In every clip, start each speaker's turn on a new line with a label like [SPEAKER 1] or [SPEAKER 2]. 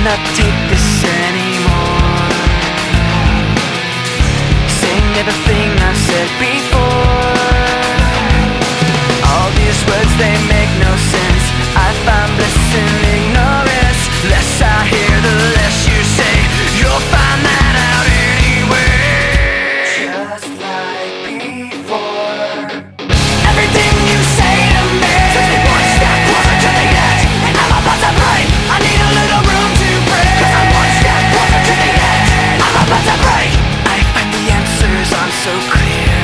[SPEAKER 1] cannot take this anymore. Saying everything I've said before. All these words, they make no sense. I find bliss in ignorance. Less I hear, the less you say. You'll find that out anyway. Just like before. Everything you say to me takes me one step closer to the edge, and I'm about to break. I need a little room to breathe, 'cause I'm one step closer to the edge. I'm about to break. I find the answers aren't so clear.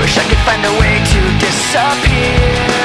[SPEAKER 1] Wish I could find a way to disappear.